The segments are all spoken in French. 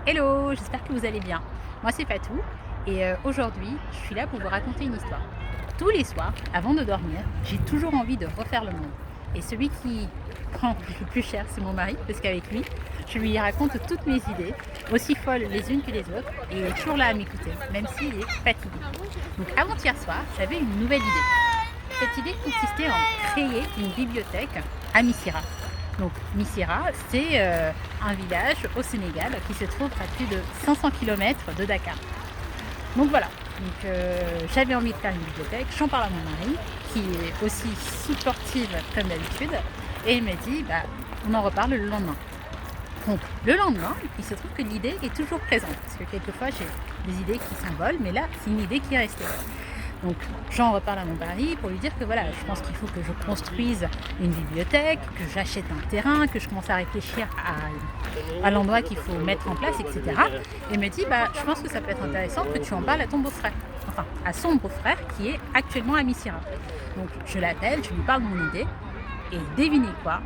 Hello, j'espère que vous allez bien. Moi c'est Fatou et aujourd'hui je suis là pour vous raconter une histoire. Tous les soirs, avant de dormir, j'ai toujours envie de refaire le monde. Et celui qui prend le plus cher, c'est mon mari, parce qu'avec lui, je lui raconte toutes mes idées, aussi folles les unes que les autres, et il est toujours là à m'écouter, même s'il est fatigué. Donc avant-hier soir, j'avais une nouvelle idée. Cette idée consistait en créer une bibliothèque à Missira. Donc Missira, c'est un village au Sénégal qui se trouve à plus de 500 km de Dakar. Donc voilà, j'avais envie de faire une bibliothèque, j'en parle à mon mari, qui est aussi supportive comme d'habitude, et il me dit, on en reparle le lendemain. Donc le lendemain, il se trouve que l'idée est toujours présente, parce que quelquefois j'ai des idées qui s'envolent, mais là c'est une idée qui est restée. Donc j'en reparle à mon mari pour lui dire que voilà, je pense qu'il faut que je construise une bibliothèque, que j'achète un terrain, que je commence à réfléchir à l'endroit qu'il faut mettre en place, etc. Et il me dit, je pense que ça peut être intéressant que tu en parles à ton beau-frère, enfin à son beau-frère qui est actuellement à Missira. Donc je l'appelle, je lui parle de mon idée, et devinez quoi,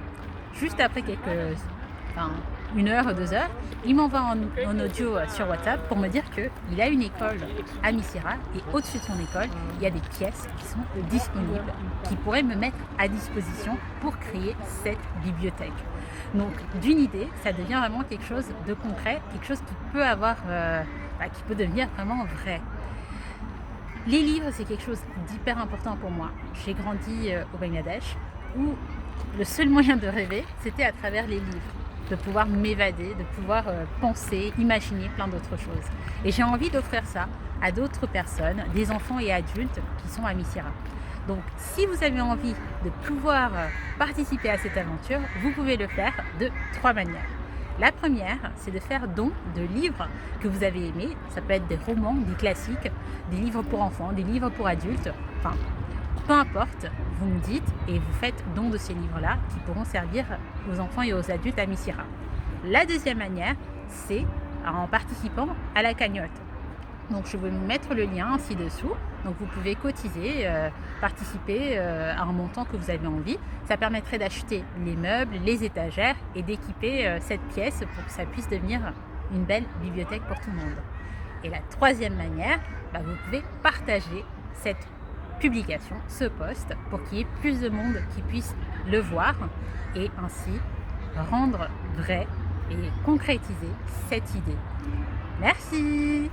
juste après une heure, 2 heures, il m'envoie en audio sur WhatsApp pour me dire qu'il a une école à Missira et au-dessus de son école, il y a des pièces qui sont disponibles, qui pourraient me mettre à disposition pour créer cette bibliothèque. Donc d'une idée, ça devient vraiment quelque chose de concret, quelque chose qui peut qui peut devenir vraiment vrai. Les livres, c'est quelque chose d'hyper important pour moi. J'ai grandi au Bangladesh où le seul moyen de rêver, c'était à travers les livres, de pouvoir m'évader, de pouvoir penser, imaginer plein d'autres choses. Et j'ai envie d'offrir ça à d'autres personnes, des enfants et adultes qui sont à Missira. Donc si vous avez envie de pouvoir participer à cette aventure, vous pouvez le faire de 3 manières. La première, c'est de faire don de livres que vous avez aimés. Ça peut être des romans, des classiques, des livres pour enfants, des livres pour adultes, enfin peu importe, vous me dites et vous faites don de ces livres-là qui pourront servir aux enfants et aux adultes à Missira. La deuxième manière, c'est en participant à la cagnotte. Donc je vais vous mettre le lien ci-dessous. Donc vous pouvez cotiser, participer à un montant que vous avez envie. Ça permettrait d'acheter les meubles, les étagères et d'équiper cette pièce pour que ça puisse devenir une belle bibliothèque pour tout le monde. Et la troisième manière, vous pouvez partager cette publication, ce post, pour qu'il y ait plus de monde qui puisse le voir et ainsi rendre vrai et concrétiser cette idée. Merci!